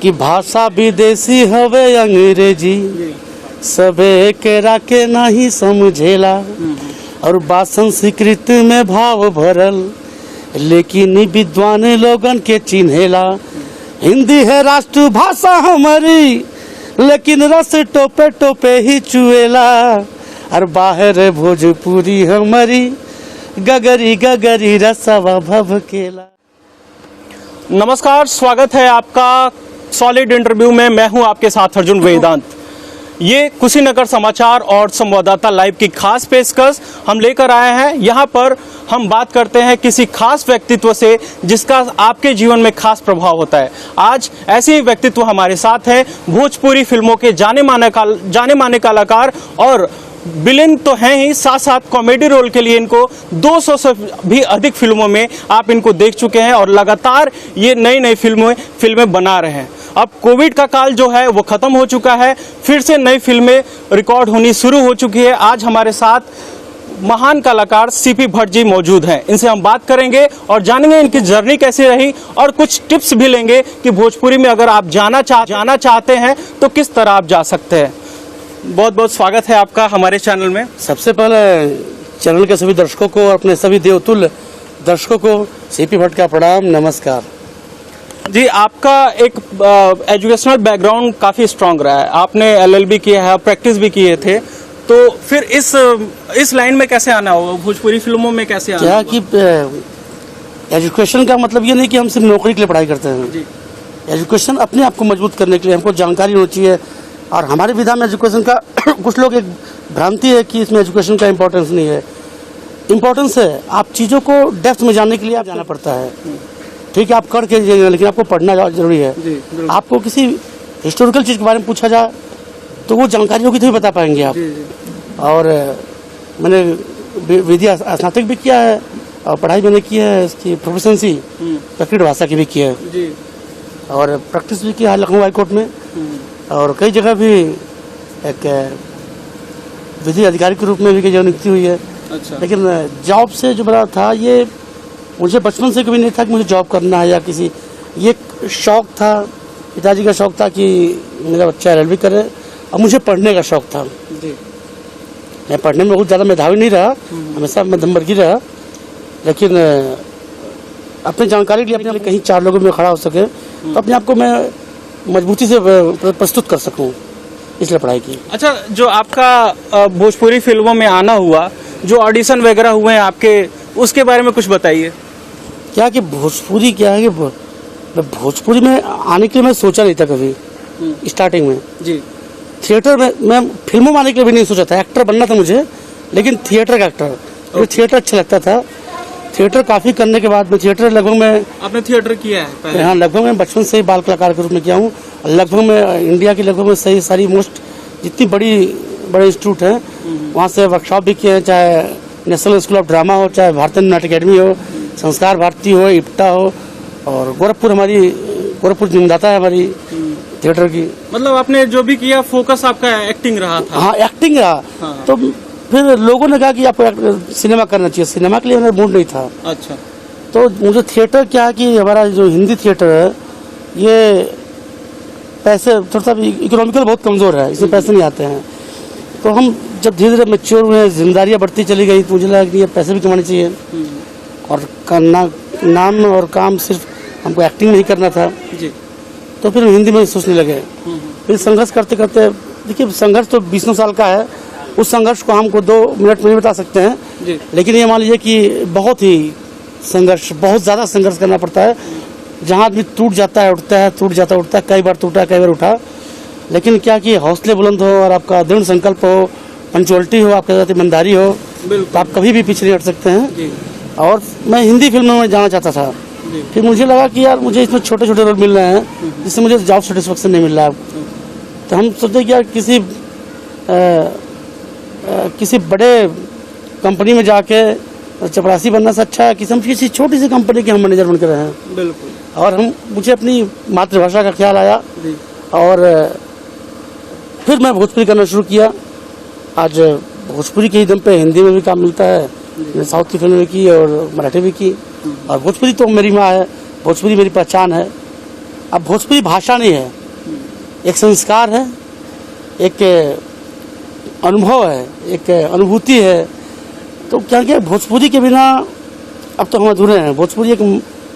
कि भाषा विदेशी हवे अंग्रेजी, सबे केरा के नहीं समझेला, और बात संस्कृत में भाव भरल, लेकिन विद्वान लोगन के चिन्हेला। हिंदी है राष्ट्र भाषा हमारी, लेकिन रस टोपे टोपे ही चुएला, और बाहर भोजपुरी हमारी, गगरी गगरी रसवा भभकेला। नमस्कार, स्वागत है आपका सॉलिड इंटरव्यू में। मैं हूं आपके साथ अर्जुन वेदांत। ये कुशीनगर समाचार और संवाददाता लाइव की खास पेशकश हम लेकर आए हैं। यहाँ पर हम बात करते हैं किसी खास व्यक्तित्व से जिसका आपके जीवन में खास प्रभाव होता है। आज ऐसे ही व्यक्तित्व हमारे साथ हैं, भोजपुरी फिल्मों के जाने माने कलाकार और विलेन तो हैं ही, साथ साथ कॉमेडी रोल के लिए इनको 200 से भी अधिक फिल्मों में आप इनको देख चुके हैं और लगातार ये नई फिल्में बना रहे हैं। अब कोविड का काल जो है वो खत्म हो चुका है, फिर से नई फिल्में रिकॉर्ड होनी शुरू हो चुकी है। आज हमारे साथ महान कलाकार सीपी भट्ट जी मौजूद हैं। इनसे हम बात करेंगे और जानेंगे इनकी जर्नी कैसी रही और कुछ टिप्स भी लेंगे कि भोजपुरी में अगर आप जाना चाहते हैं तो किस तरह आप जा सकते हैं। बहुत बहुत स्वागत है आपका हमारे चैनल में। सबसे पहले चैनल के सभी दर्शकों को और अपने सभी देवतुल्य दर्शकों को सीपी भट्ट का प्रणाम, नमस्कार जी। आपका एक एजुकेशनल बैकग्राउंड काफ़ी स्ट्रांग रहा है, आपने LLB किया है, प्रैक्टिस भी किए थे, तो फिर इस लाइन में कैसे आना होगा, भोजपुरी फिल्मों में कैसे आना क्या कि एजुकेशन का मतलब ये नहीं कि हम सिर्फ नौकरी के लिए पढ़ाई करते हैं जी। एजुकेशन अपने आप को मजबूत करने के लिए हमको जानकारी होनी चाहिए। और हमारे विधा में एजुकेशन का कुछ लोग एक भ्रांति है कि इसमें एजुकेशन का इम्पोर्टेंस नहीं है। इम्पोर्टेंस है, आप चीज़ों को डेप्थ में जानने के लिए आप जाना पड़ता है। ठीक है, आप कर के जाइए, लेकिन आपको पढ़ना जरूरी है। आपको किसी हिस्टोरिकल चीज़ के बारे में पूछा जाए तो वो जानकारी होगी तो ही बता पाएंगे आप। और मैंने विद्या स्नातक भी किया है और पढ़ाई मैंने की है, इसकी प्रोफेशनसी प्रकृत भाषा की भी की है और प्रैक्टिस भी किया है लखनऊ हाईकोर्ट में और कई जगह भी एक विधि अधिकारी के रूप में भी कई जगह नियुक्ति हुई है। अच्छा। लेकिन जॉब से जो बड़ा था, ये मुझे बचपन से कभी नहीं था कि मुझे जॉब करना है या किसी, ये शौक था, पिताजी का शौक था कि मेरा बच्चा LLB करे और मुझे पढ़ने का शौक था जी। मैं पढ़ने में बहुत ज़्यादा मेधावी नहीं रहा, हमेशा मध्यमवर्गीय रहा, लेकिन अपनी जानकारी के लिए अपने कहीं चार लोगों में खड़ा हो सके तो अपने आप को मैं मजबूती से प्रस्तुत कर सकूं, इसलिए पढ़ाई की। अच्छा, जो आपका भोजपुरी फिल्मों में आना हुआ, जो ऑडिशन वगैरह हुए हैं आपके, उसके बारे में कुछ बताइए। क्या कि भोजपुरी क्या है कि भोजपुरी में आने के लिए मैं सोचा नहीं था कभी स्टार्टिंग में जी। थिएटर में मैं फिल्मों में आने के लिए भी नहीं सोचा था, एक्टर बनना था मुझे, लेकिन थिएटर का एक्टर, मुझे थिएटर अच्छा लगता था। थिएटर काफ़ी करने के बाद में थिएटर लगभग में आपने थिएटर किया है पहले? हाँ, लगभग मैं बचपन से ही बाल कलाकार के रूप में किया हूँ। लगभग में इंडिया की लगभग में सही सारी मोस्ट जितनी बड़े इंस्टीट्यूट हैं वहाँ से वर्कशॉप भी किए हैं, चाहे नेशनल स्कूल ऑफ ड्रामा हो, चाहे भारतीय नाट्य अकेडमी हो, संस्कार भारती हो, इप्टा हो, और गोरखपुर जिम्मेदाता है हमारी थिएटर की। मतलब आपने जो भी किया फोकस आपका एक्टिंग रहा था? हाँ, एक्टिंग रहा। हाँ। तो फिर लोगों ने कहा कि आपको सिनेमा करना चाहिए, सिनेमा के लिए मेरा मूड नहीं था। अच्छा। तो मुझे थिएटर क्या है कि हमारा जो हिंदी थिएटर है ये पैसे थोड़ा सा इकोनॉमिकल बहुत कमज़ोर है, इसमें पैसे नहीं आते हैं। तो हम जब धीरे धीरे मैच्योर हुए, जिम्मेदारियाँ बढ़ती चली गई, तो मुझे लगा कि ये पैसे भी कमाने चाहिए और नाम और काम सिर्फ हमको एक्टिंग नहीं करना था जी। तो फिर हिंदी में सोचने लगे। फिर संघर्ष करते करते, देखिए संघर्ष तो 20 साल का है, उस संघर्ष को हमको 2 मिनट में नहीं बता सकते हैं जी। लेकिन ये मान लीजिए कि बहुत ज़्यादा संघर्ष करना पड़ता है। जहाँ आदमी टूट जाता है उठता है, टूट जाता उठता है, कई बार टूटा कई बार उठा, लेकिन क्या कि हौसले बुलंद हो और आपका दृढ़ संकल्प हो, पंचुअलिटी हो, आपके साथ ईमानदारी हो, तो आप कभी भी पीछे नहीं हट सकते हैं जी। और मैं हिंदी फिल्मों में जाना चाहता था, फिर मुझे लगा कि यार मुझे इसमें छोटे छोटे रोल मिल रहे हैं जिससे मुझे जॉब सेटिस्फेक्शन नहीं मिल रहा है। तो हम सोचे कि यार किसी बड़े कंपनी में जाके चपरासी बनना से अच्छा है कि हम किसी छोटी सी कंपनी के हम मैनेजर बन के रहे हैं। बिल्कुल। और मुझे अपनी मातृभाषा का ख्याल आया और फिर मैं भोजपुरी करना शुरू किया। आज भोजपुरी के ही दम पे हिंदी में भी काम मिलता है, साउथ की फिल्म भी की और मराठी भी की, और भोजपुरी तो मेरी माँ है, भोजपुरी मेरी पहचान है। अब भोजपुरी भाषा नहीं है, एक संस्कार है, एक अनुभव है, एक अनुभूति है। तो क्या क्या भोजपुरी के बिना अब तो हम अधूरे हैं। भोजपुरी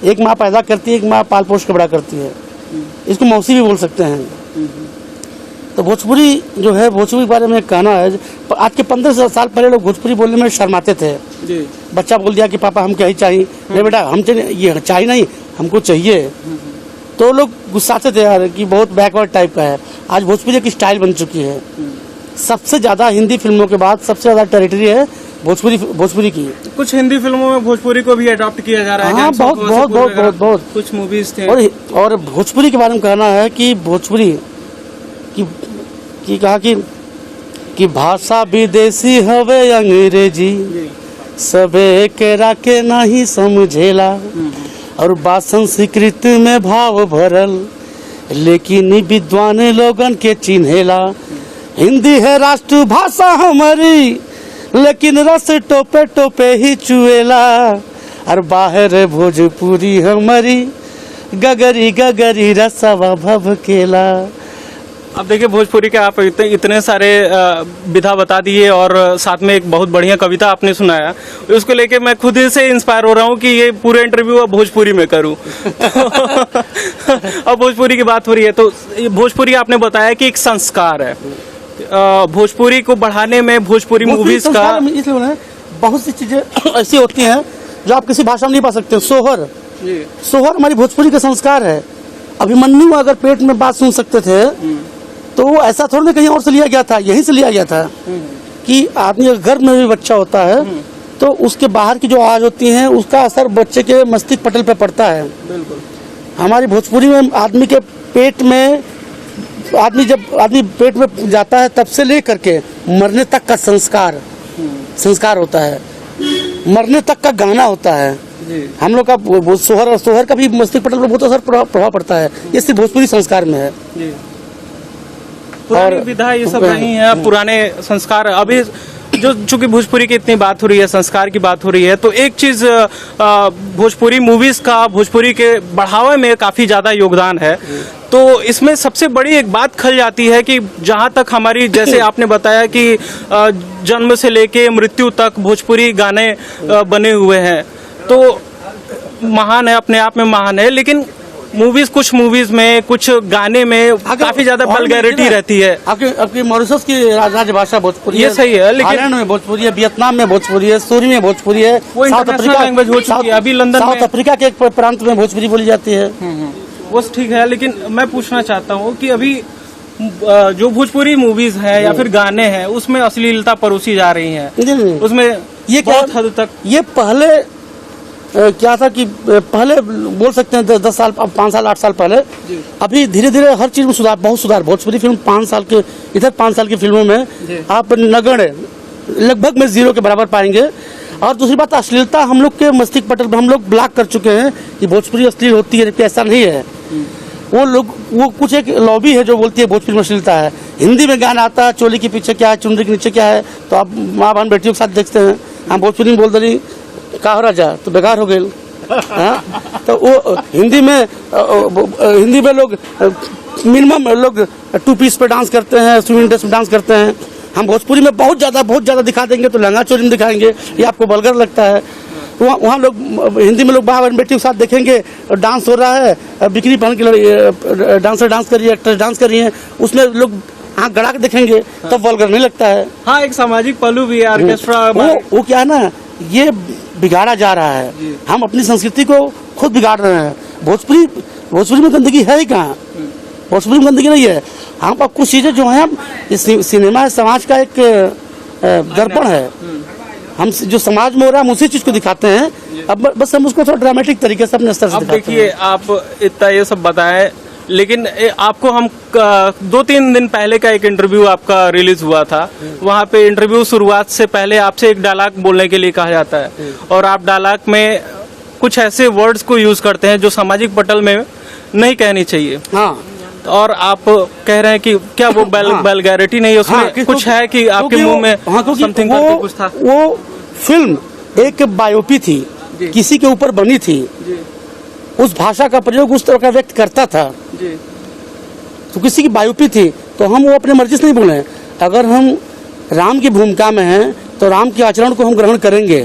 एक माँ पैदा करती है, एक माँ पाल पोष के बड़ा करती है। इसको मौसी भी बोल सकते हैं। तो भोजपुरी जो है, भोजपुरी के बारे में कहना है, आज के 15 साल पहले लोग भोजपुरी बोलने में शर्माते थे। जी। बच्चा बोल दिया कि पापा हम क्या ही चाहिए, नहीं बेटा हम ये चाहिए नहीं, हमको चाहिए। तो लोग गुस्साते थे यार कि बहुत बैकवर्ड टाइप का है। आज भोजपुरी एक स्टाइल बन चुकी है। सबसे ज्यादा हिंदी फिल्मों के बाद सबसे ज्यादा टेरिटरी है भोजपुरी की। कुछ हिंदी फिल्मों में भोजपुरी को भी अडॉप्ट किया जा रहा है। हाँ, बहुत कुछ मूवीज थे। और भोजपुरी के बारे में कहना है कि भोजपुरी की कहा कि भाषा विदेशी हवे अंग्रेजी, सबे के राके नहीं समझेला, और बात संस्कृत में भाव भरल, लेकिन विद्वान लोगन के चिन्हेला। हिंदी है राष्ट्र भाषा हमारी, लेकिन रस टोपे टोपे ही चुएला, और बाहर भोजपुरी हमारी, गगरी गगरी रसवा भभकेला। अब देखिए भोजपुरी के आप इतने सारे विधा बता दिए और साथ में एक बहुत बढ़िया कविता आपने सुनाया, उसको लेके मैं खुद से इंस्पायर हो रहा हूँ कि ये पूरे इंटरव्यू अब भोजपुरी में करूँ। अब भोजपुरी की बात हो रही है तो भोजपुरी आपने बताया कि एक संस्कार है। भोजपुरी को बढ़ाने में भोजपुरी मूवीज का इसलिए बहुत सी चीजें ऐसी होती हैं जो आप किसी भाषा में नहीं पा सकते। सोहर हमारी भोजपुरी का संस्कार है। अभिमन्यु अगर पेट में बात सुन सकते थे तो वो ऐसा थोड़ा ना कहीं और से लिया गया था, यहीं से लिया गया था कि आदमी अगर गर्भ में भी बच्चा होता है तो उसके बाहर की जो आवाज होती है उसका असर बच्चे के मस्तिष्क पटल पे पड़ता है। बिल्कुल। हमारी भोजपुरी में आदमी के पेट में जब आदमी पेट में जाता है तब से लेकर के मरने तक का संस्कार होता है, मरने तक का गाना होता है। हम लोग का सोहर का भी मस्तिष्क पटल पर बहुत असर प्रभाव पड़ता है। ये सिर्फ भोजपुरी संस्कार में है। पुरानी विधा ये सब नहीं है, पुराने संस्कार। अभी जो चूंकि भोजपुरी की इतनी बात हो रही है, संस्कार की बात हो रही है, तो एक चीज भोजपुरी मूवीज का भोजपुरी के बढ़ावे में काफी ज्यादा योगदान है। तो इसमें सबसे बड़ी एक बात खल जाती है कि जहां तक हमारी, जैसे आपने बताया कि जन्म से लेके मृत्यु तक भोजपुरी गाने बने हुए हैं, तो महान है, अपने आप में महान है। लेकिन कुछ मूवीज में, कुछ गाने में काफी ज्यादा वल्गैरिटी रहती है। आपकी मॉरिशस की राजभाषा भोजपुरी ये सही है, लेकिन थाईलैंड में भोजपुरी है, वियतनाम में भोजपुरी है, सूरी में भोजपुरी है, वो इंटरनेशनल लैंग्वेज हो चुकी है। अभी लंदन साउथ अफ्रीका के एक प्रांत में भोजपुरी बोली जाती है। वो ठीक है, लेकिन मैं पूछना चाहता हूँ कि अभी जो भोजपुरी मूवीज है या फिर गाने हैं उसमें अश्लीलता परोसी जा रही है, उसमें ये बहुत हद तक ये पहले क्या था कि पहले बोल सकते हैं 10 साल, 5 साल, 8 साल पहले। अभी धीरे धीरे हर चीज में बहुत सुधार। भोजपुरी फिल्म 5 साल की फिल्मों में आप नगण्य, लगभग में 0 के बराबर पाएंगे। और दूसरी बात, अश्लीलता हम लोग के मस्तिष्क पटल पर हम लोग ब्लॉक कर चुके हैं कि भोजपुरी अश्लील होती है, जबकि ऐसा नहीं है। वो कुछ एक लॉबी है जो बोलती है भोजपुरी में अश्लीलता है। हिंदी में गाना आता है, चोली के पीछे क्या है, चुनरी के नीचे क्या है, तो आप माँ बहन बेटियों के साथ देखते हैं। हम भोजपुरी में बोल दे का हो राजा तो बेकार हो गए। तो वो हिंदी में लोग मिनिमम लोग 2 पीस पे डांस करते हैं, स्विमिंग ड्रेस में डांस करते हैं। हम भोजपुरी में बहुत ज्यादा दिखा देंगे तो लहंगा चोरी में दिखाएंगे, ये आपको वल्गर लगता है। वहाँ लोग हिंदी में लोग माँ बहन बेटियों के साथ देखेंगे, डांस हो रहा है, बिकनी पहन के डांसर डांस कर रही है, एक्ट्रेस डांस कर रही है, उसमें लोग आँख गड़ा के देखेंगे तब वल्गर नहीं लगता है। हाँ, एक सामाजिक पहलू भी है ऑर्केस्ट्रा। वो क्या है ना, ये बिगाड़ा जा रहा है। हम अपनी संस्कृति को खुद बिगाड़ रहे हैं। भोजपुरी में गंदगी है ही कहाँ? भोजपुरी में गंदगी नहीं है। हम अब कुछ चीजें जो हैं, सिनेमा समाज का एक दर्पण है। हम जो समाज में हो रहा है हम उसी चीज को दिखाते हैं। अब बस हम उसको थोड़ा ड्रामेटिक तरीके से अपने स्तर से दिखाते हैं। देखिए, आप इतना ये सब बताएं, लेकिन आपको हम 2-3 दिन पहले का एक इंटरव्यू आपका रिलीज हुआ था। वहाँ पे इंटरव्यू शुरुआत से पहले आपसे एक डायलॉग बोलने के लिए कहा जाता है, और आप डायलॉग में कुछ ऐसे वर्ड्स को यूज करते हैं जो सामाजिक पटल में नहीं कहनी चाहिए। हाँ। और आप कह रहे हैं कि क्या वो वल्गैरिटी नहीं है उसमें? हाँ, कुछ है कि आपके मुंह में समथिंग करके कुछ था? वो फिल्म एक बायोपिक थी, किसी के ऊपर बनी थी। उस भाषा का प्रयोग उस तरह का व्यक्त करता था जी तो किसी की बायोपी थी तो हम वो अपने मर्जी से नहीं बोले। अगर हम राम की भूमिका में हैं तो राम के आचरण को हम ग्रहण करेंगे,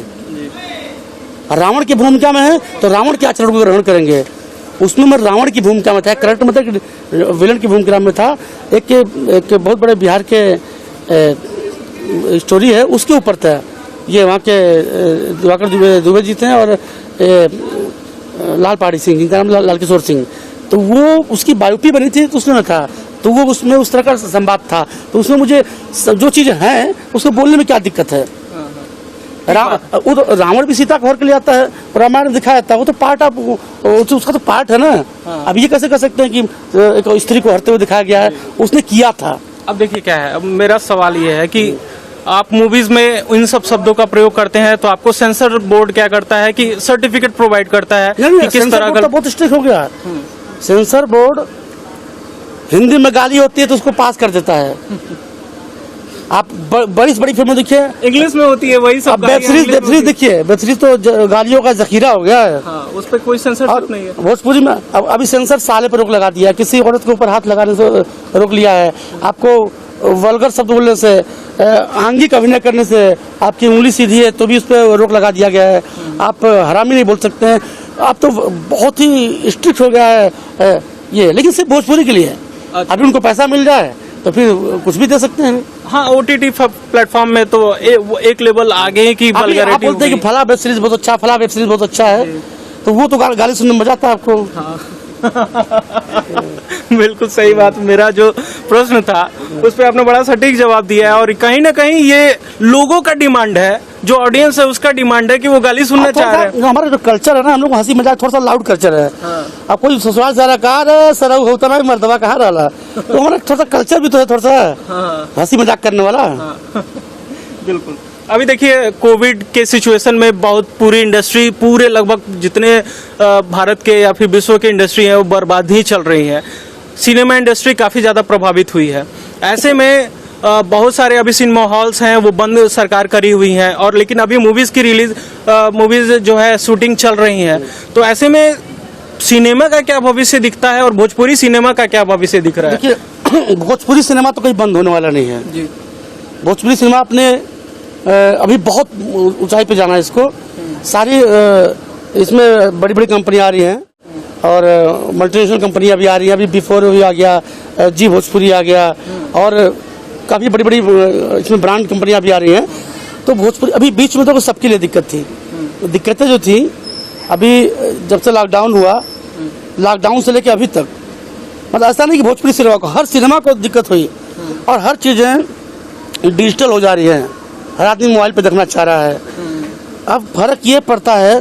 रावण की भूमिका में है तो रावण के आचरण को ग्रहण करेंगे। उसमें मैं रावण की भूमिका में था, करेक्ट मतलब विलन की भूमिका में था। एक बहुत बड़े बिहार के स्टोरी है उसके ऊपर था। ये वहाँ के दिवाकर दुबे जी थे और लाल पहाड़ी सिंह जिनका नाम लाल किशोर सिंह, तो वो उसकी बायोपी बनी थी तो उसमें था, तो वो उसमें उस तरह का संवाद था। तो उसमें मुझे जो चीज़ें हैं उसको बोलने में क्या दिक्कत है। वो तो रावण भी सीता को हर के लिए आता है, रामायण में दिखाया था, वो तो पार्ट ऑफ उसका तो पार्ट है ना। अब ये कैसे कर सकते हैं कि एक स्त्री को हरते हुए दिखाया गया है, उसने किया था। अब देखिए क्या है, अब मेरा सवाल ये है कि आप मूवीज में इन सब शब्दों का प्रयोग करते हैं तो आपको सेंसर बोर्ड क्या करता है कि सर्टिफिकेट प्रोवाइड करता है कि किस तरह का। तो बहुत स्ट्रिक्ट हो गया। सेंसर बोर्ड हिंदी में गाली होती है तो उसको पास कर देता है। आप बड़ी से बड़ी फिल्में देखिए, इंग्लिश में होती है वही सब। वेब सीरीज देखिए, वेब सीरीज तो गालियों का जखीरा हो गया है। हाँ, उस पर कोई सेंसरशिप नहीं है। भोजपुरी में अभी सेंसर साले पर रोक लगा दिया, किसी औरत के ऊपर हाथ लगाने से रोक लिया है, आपको वल्गर शब्द बोलने से, आंगिक अभिनय करने से, आपकी उंगली सीधी है तो भी उस पर रोक लगा दिया गया है। आप हरामी नहीं बोल सकते हैं। आप तो बहुत ही स्ट्रिक्ट हो गया है ये, लेकिन सिर्फ भोजपुरी के लिए। अभी उनको पैसा मिल जाए तो फिर कुछ भी दे सकते हैं। हाँ, OTT प्लेटफॉर्म में तो एक लेवल आगे की वल्गैरिटी। आप बोलते हैं कि फला वेब सीरीज बहुत अच्छा, फला वेब सीरीज बहुत अच्छा है, तो वो तो गाली सुनने में मजा आता है आपको। हाँ। बिल्कुल सही बात। मेरा जो प्रश्न था उस पर आपने बड़ा सटीक जवाब दिया है, और कहीं ना कहीं ये लोगों का डिमांड है, जो ऑडियंस है उसका डिमांड है कि वो गाली सुनना चाह रहे हैं। हमारा जो कल्चर है ना, हम लोग हंसी मजाक थोड़ा सा लाउड कल्चर है। अब कोई ससुराल से रहा कहा सरव होता ना मर्दबा कहाँ रहा, तो हमारा थोड़ा सा कल्चर भी तो है, थोड़ा सा हंसी मजाक करने वाला। बिल्कुल। अभी देखिए कोविड के सिचुएशन में बहुत पूरी इंडस्ट्री, पूरे लगभग जितने भारत के या फिर विश्व की इंडस्ट्री है वो बर्बाद ही चल रही है। सिनेमा इंडस्ट्री काफ़ी ज़्यादा प्रभावित हुई है। ऐसे में बहुत सारे अभी सिनेमा हॉल्स हैं वो बंद सरकार करी हुई हैं, और लेकिन अभी मूवीज़ जो है शूटिंग चल रही हैं। तो ऐसे में सिनेमा का क्या भविष्य दिखता है और भोजपुरी सिनेमा का क्या भविष्य दिख रहा है? देखिए भोजपुरी सिनेमा तो कहीं बंद होने वाला नहीं है जी। भोजपुरी सिनेमा अपने अभी बहुत ऊंचाई पे जाना है इसको। सारी इसमें बड़ी बड़ी कंपनियां आ रही हैं और मल्टीनेशनल कंपनियां भी आ रही हैं। अभी बिफोर भी आ गया, जी भोजपुरी आ गया, और काफ़ी बड़ी बड़ी इसमें ब्रांड कंपनियां भी आ रही हैं। तो भोजपुरी अभी बीच में तो सबके लिए दिक्कत थी। दिक्कतें जो थी अभी जब से लॉकडाउन हुआ, लॉकडाउन से लेकर अभी तक, मतलब ऐसा नहीं कि भोजपुरी सिनेमा को, हर सिनेमा को दिक्कत हुई, और हर चीज़ें डिजिटल हो जा रही हैं। हर आदमी मोबाइल पे देखना चाह रहा है। अब फर्क ये पड़ता है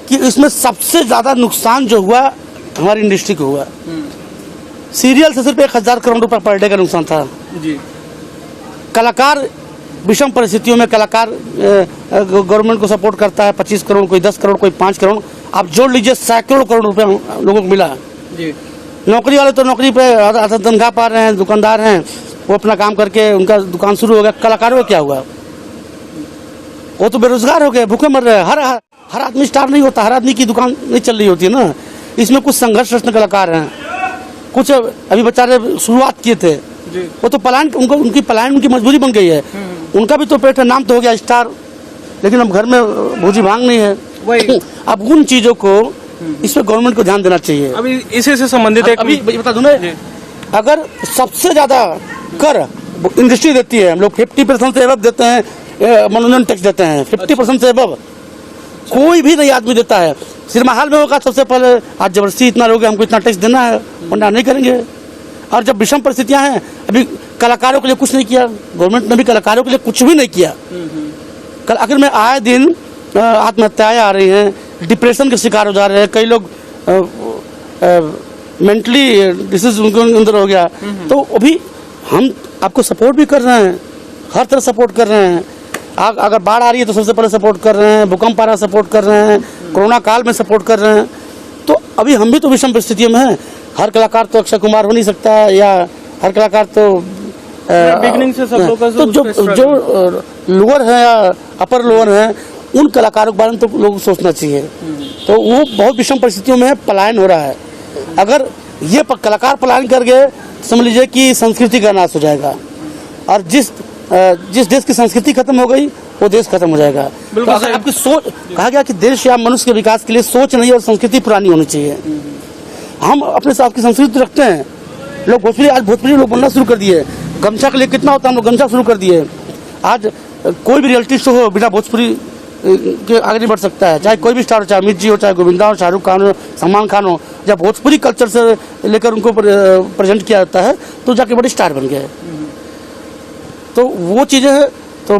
कि इसमें सबसे ज़्यादा नुकसान जो हुआ हमारी इंडस्ट्री को हुआ। सीरियल से सिर्फ 1000 करोड़ रुपए पर डे का नुकसान था जी। कलाकार विषम परिस्थितियों में, कलाकार गवर्नमेंट को सपोर्ट करता है, 25 करोड़, कोई 10 करोड़, कोई 5 करोड़, आप जोड़ लीजिए सैकड़ों करोड़ रुपए लोगों को मिला जी। नौकरी वाले तो नौकरी पे आधा तनख्वाह पा रहे हैं, दुकानदार हैं वो अपना काम करके उनका दुकान शुरू हो गया। कलाकारों का क्या हुआ? वो तो बेरोजगार हो गए, भूखे मर रहे हैं। हर आदमी स्टार नहीं होता, हर आदमी की दुकान नहीं चल रही होती है ना। इसमें कुछ संघर्षरत कलाकार हैं, कुछ अभी बेचारे शुरुआत किए थे, वो तो पलायन, उनकी पलायन उनकी मजबूरी बन गई है। उनका भी तो पेट है, नाम तो हो गया स्टार, लेकिन अब घर में भूजी भांग नहीं है। अब उन चीजों को, इस पर गवर्नमेंट को ध्यान देना चाहिए। अभी इसी से संबंधित एक अभी बता दूं मैं, अगर सबसे ज्यादा कर इंडस्ट्री देती है, हम लोग 50% से एबव देते हैं, मनोरंजन टैक्स देते हैं 50% से एबव, कोई भी नहीं आदमी देता है। सिनेमा हॉल में होगा सबसे पहले, आज जबरदस्ती इतना लोग हमको इतना टैक्स देना है, वरना नहीं करेंगे। और जब विषम परिस्थितियां हैं, अभी कलाकारों के लिए कुछ नहीं किया, गवर्नमेंट ने भी कलाकारों के लिए कुछ भी नहीं किया। आखिर में आए दिन आत्महत्याएं आ रही हैं, डिप्रेशन के शिकार हो जा रहे हैं, कई लोग मेंटली डिसीज उनके अंदर हो गया। तो अभी हम आपको सपोर्ट भी कर रहे हैं, हर तरह सपोर्ट कर रहे हैं। अगर बाढ़ आ रही है तो सबसे पहले सपोर्ट कर रहे हैं, भूकंप आ रहा सपोर्ट कर रहे हैं, कोरोना काल में सपोर्ट कर रहे हैं। तो अभी हम भी तो विषम परिस्थितियों में हैं। हर कलाकार तो अक्षय कुमार हो नहीं सकता, या हर कलाकार तो बिगनिंग से सब लोग का तो जो लोअर है या अपर लोअर है, उन कलाकारों के बारे में तो लोगों को सोचना चाहिए। तो वो बहुत विषम परिस्थितियों में पलायन हो रहा है। अगर ये कलाकार पलायन कर गए तो समझ लीजिए कि संस्कृति का नाश हो जाएगा, और जिस देश की संस्कृति खत्म हो गई वो देश खत्म हो जाएगा। तो अगर आपकी सोच, कहा गया कि देश या मनुष्य के विकास के लिए सोच नहीं और संस्कृति पुरानी होनी चाहिए। हम अपने साथ की संस्कृति रखते हैं। लोग भोजपुरी, आज भोजपुरी लोग बोलना शुरू कर दिए। गमछा के लिए कितना होता है, हम लोग गमछा शुरू कर दिए। आज कोई भी रियलिटी शो हो बिना भोजपुरी के आगे नहीं बढ़ सकता है। चाहे कोई भी स्टार हो, चाहे अमित जी हो, चाहे गोविंदा हो, शाहरुख खान हो, सलमान खान हो, जब भोजपुरी कल्चर से लेकर उनको प्रेजेंट किया जाता है तो जाके बड़े स्टार बन गए। तो वो चीज़ें हैं। तो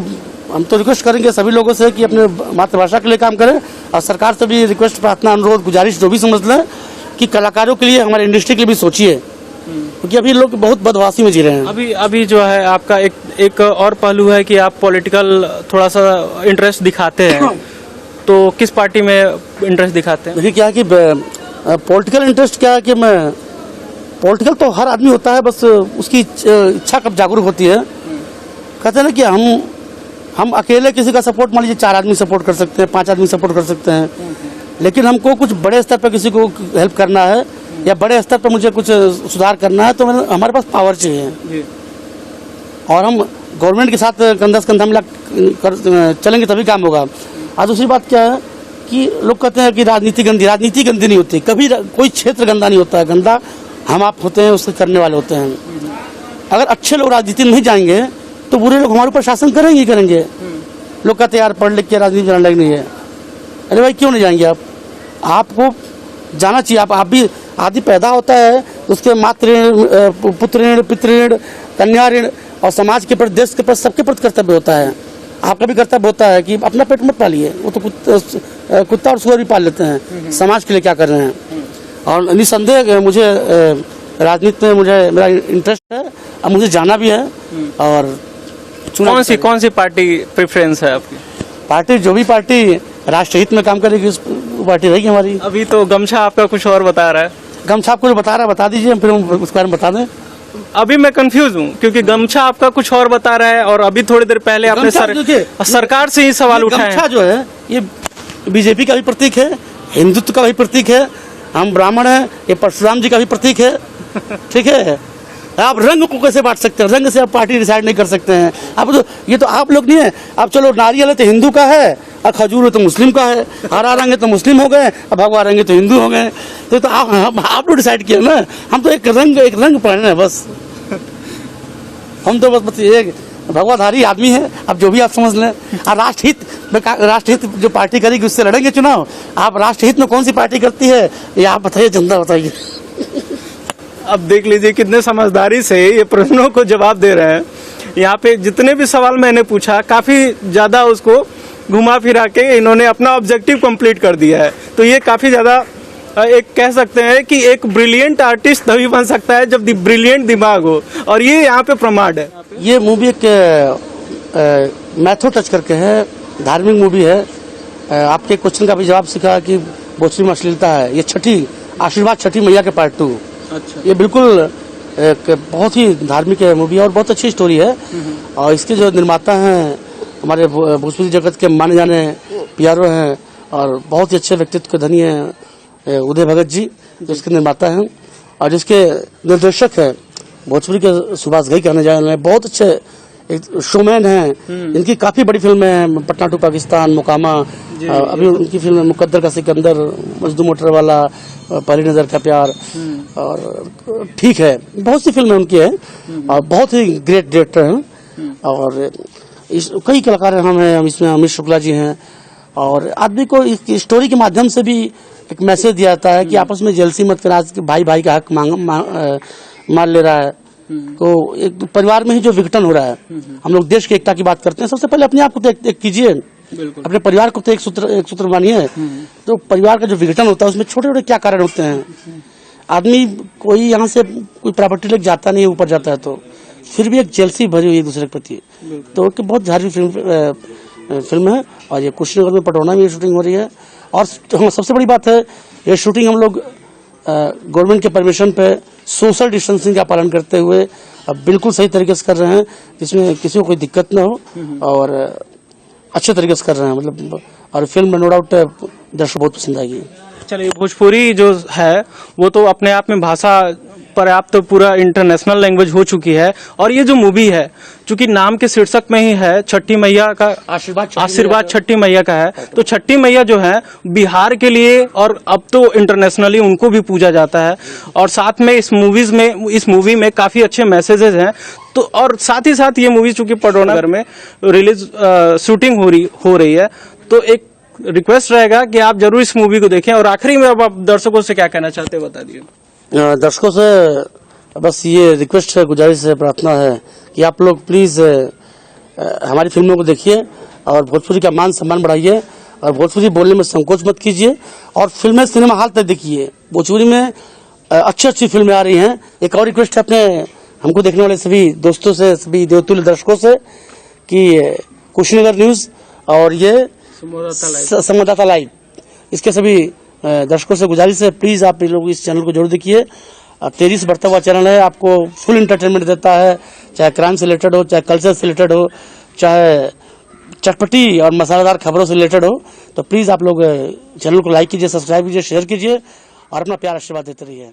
हम तो रिक्वेस्ट करेंगे सभी लोगों से कि अपने मातृभाषा के लिए काम करें, और सरकार से भी रिक्वेस्ट, प्रार्थना, अनुरोध, गुजारिश जो भी समझ लें कि कलाकारों के लिए, हमारे इंडस्ट्री के लिए भी सोचिए, क्योंकि अभी लोग बहुत बदवासी में जी रहे हैं। अभी जो है आपका एक और पहलू है कि आप पॉलिटिकल थोड़ा सा इंटरेस्ट दिखाते हैं, तो किस पार्टी में इंटरेस्ट दिखाते हैं? देखिए क्या है कि पॉलिटिकल इंटरेस्ट क्या है कि मैं, पॉलिटिकल तो हर आदमी होता है, बस उसकी इच्छा कब जागरूक होती है। कहते हैं ना कि हम अकेले किसी का सपोर्ट, मान लीजिए 4 आदमी सपोर्ट कर सकते हैं, 5 आदमी सपोर्ट कर सकते हैं, लेकिन हमको कुछ बड़े स्तर पर किसी को हेल्प करना है या बड़े स्तर पर मुझे कुछ सुधार करना है, तो हमारे पास पावर चाहिए। और हम गवर्नमेंट के साथ कंधा से कंधा मिला चलेंगे तभी काम होगा। और दूसरी बात क्या है कि लोग कहते हैं कि राजनीति गंदी नहीं होती। कभी कोई क्षेत्र गंदा नहीं होता है। गंदा हम आप होते हैं, उसके करने वाले होते हैं। अगर अच्छे लोग राजनीति में नहीं जाएंगे तो बुरे लोग हमारे ऊपर शासन करेंगे ही करेंगे। लोग कहते हैं यार पढ़ लिख के राजनीति जाने लायक नहीं है। अरे भाई क्यों नहीं जाएंगे आप? आपको जाना चाहिए। आप भी, आदि पैदा होता है उसके मातृ ऋण, पुत्र ऋण, पितृ ऋण, कन्या ऋण, और समाज के प्रति, देश के प्रति, सबके प्रति कर्तव्य होता है। आपका भी कर्तव्य होता है कि अपना पेट मत पालिए। वो तो कुत्ता और सुअर भी पाल लेते हैं। समाज के लिए क्या कर रहे हैं? और निसंदेह मुझे राजनीति में मेरा इंटरेस्ट है, अब मुझे जाना भी है। और कौन सी पार्टी प्रेफरेंस है आपकी? पार्टी, जो भी पार्टी राष्ट्रहित में काम करेगी उस पार्टी रहेगी हमारी। अभी तो गमछा आपका कुछ और बता रहा है। गमछा आपको जो बता रहा है बता दीजिए, फिर हम उसके बारे में बता दें। अभी मैं कंफ्यूज हूँ क्योंकि गमछा आपका कुछ और बता रहा है और अभी थोड़ी देर पहले आपने सरकार से ही सवाल उठाया। गमछा जो है ये बीजेपी का भी प्रतीक है, हिंदुत्व का भी प्रतीक है। हम ब्राह्मण हैं, ये परशुराम जी का भी प्रतीक है। ठीक है, आप रंग को कैसे बांट सकते हैं? रंग से आप पार्टी डिसाइड नहीं कर सकते हैं। आप तो, ये तो आप लोग नहीं है। आप चलो नारियल है तो हिंदू का है, और खजूर है तो मुस्लिम का है, हरा रंग है तो मुस्लिम हो गए, और भगवा रंग है तो हिंदू हो गए। तो आप लोग डिसाइड किया ना। हम तो एक रंग पहने हैं बस। हम तो बस एक भगवाधारी आदमी है। अब जो भी आप समझ लें। और राष्ट्रहित जो पार्टी करेगी उससे लड़ेंगे चुनाव। आप राष्ट्रहित में कौन सी पार्टी करती है ये आप बताइए, जनता बताइए। अब देख लीजिए कितने समझदारी से ये प्रश्नों को जवाब दे रहे हैं। यहाँ पे जितने भी सवाल मैंने पूछा काफी ज्यादा उसको घुमा फिरा के इन्होंने अपना ऑब्जेक्टिव कंप्लीट कर दिया है। तो ये काफी ज्यादा एक कह सकते हैं कि एक ब्रिलियंट आर्टिस्ट तभी बन सकता है जब ब्रिलियंट दिमाग हो, और ये यहाँ पे प्रमाण है। ये मूवी एक मैथो टच करके है, धार्मिक मूवी है। आपके क्वेश्चन का भी जवाब सीखा कि भोजपुरी में अश्लीलता है। ये आशीर्वाद छठी मैया के पार्ट 2। अच्छा। ये बिल्कुल एक बहुत ही धार्मिक मूवी है और बहुत अच्छी स्टोरी है। और इसके जो निर्माता हैं हमारे भोजपुरी जगत के माने जाने PRO हैं और बहुत ही अच्छे व्यक्तित्व के धनी हैं उदय भगत जी, जो इसके निर्माता हैं। और जिसके निर्देशक है भोजपुरी के सुभाष घई कहने जाने वाले बहुत अच्छे एक शोमैन हैं। इनकी काफी बड़ी फिल्में हैं, पटना टू पाकिस्तान, मोकामा, अभी उनकी फिल्म मुकद्दर का सिकंदर, मजदू मोटर वाला, पहली नजर का प्यार, और ठीक है, बहुत सी फिल्में उनकी है। और बहुत ही ग्रेट डायरेक्टर हैं। और कई कलाकार हम हैं, इसमें अमित शुक्ला जी हैं। और आदमी को इस स्टोरी के माध्यम से भी एक मैसेज दिया जाता है कि आपस में जेलसी मत कर। आज भाई भाई का हक मार ले रहा है, तो एक परिवार में ही जो विघटन हो रहा है। हम लोग देश की एकता की बात करते हैं, सबसे पहले अपने आप को तो एक कीजिए, अपने परिवार को तो एक सूत्र मानिए। तो परिवार का जो विघटन होता है उसमें छोटे छोटे क्या कारण होते हैं। आदमी कोई यहाँ से कोई प्रॉपर्टी लेके जाता नहीं है, ऊपर जाता है तो फिर भी एक जेलसी भरी हुई है दूसरे के प्रति। तो बहुत धार्मिक फिल्म है। और ये कुशीनगर में पटौना में शूटिंग हो रही है। और सबसे बड़ी बात है, ये शूटिंग हम लोग गवर्नमेंट के परमिशन पे सोशल डिस्टेंसिंग का पालन करते हुए बिल्कुल सही तरीके से कर रहे हैं, जिसमें किसी को कोई दिक्कत ना हो। और अच्छे तरीके से कर रहे हैं मतलब, और फिल्म नो डाउट दर्शकों को बहुत पसंद आएगी। चलिए, भोजपुरी जो है वो तो अपने आप में भाषा पर्याप्त तो पूरा इंटरनेशनल लैंग्वेज हो चुकी है, और ये जो मूवी है चूंकि नाम के शीर्षक में ही है छठी मैया का आशीर्वाद छठी मैया का है, तो छठी मैया जो है बिहार के लिए और अब तो इंटरनेशनली उनको भी पूजा जाता है। और साथ में इस मूवी में काफी अच्छे मैसेजेस हैं। तो और साथ ही साथ ये मूवी चूंकि पटौनगर में रिलीज शूटिंग हो रही है, तो एक रिक्वेस्ट रहेगा कि आप जरूर इस मूवी को देखें। और आखिरी में अब आप दर्शकों से क्या कहना चाहते हैं, बता दिए। दर्शकों से बस ये रिक्वेस्ट है, गुजारिश है, प्रार्थना है कि आप लोग प्लीज हमारी फिल्मों को देखिए और भोजपुरी का मान सम्मान बढ़ाइए और भोजपुरी बोलने में संकोच मत कीजिए और फिल्में सिनेमा हॉल तक देखिए। भोजपुरी में अच्छी फिल्में आ रही हैं। एक और रिक्वेस्ट है अपने हमको देखने वाले सभी दोस्तों से, सभी देवतुल्य दर्शकों से कि कुशीनगर न्यूज और ये संवाददाता लाइव, इसके सभी दर्शकों से गुजारिश है प्लीज आप लोग इस चैनल को जरूर देखिए। तेजी से बढ़ता हुआ चैनल है, आपको फुल एंटरटेनमेंट देता है, चाहे क्राइम से रिलेटेड हो, चाहे कल्चर से रिलेटेड हो, चाहे चटपटी और मसालेदार खबरों से रिलेटेड हो। तो प्लीज आप लोग चैनल को लाइक कीजिए, सब्सक्राइब कीजिए, शेयर कीजिए और अपना प्यार आशीर्वाद देते रहिए।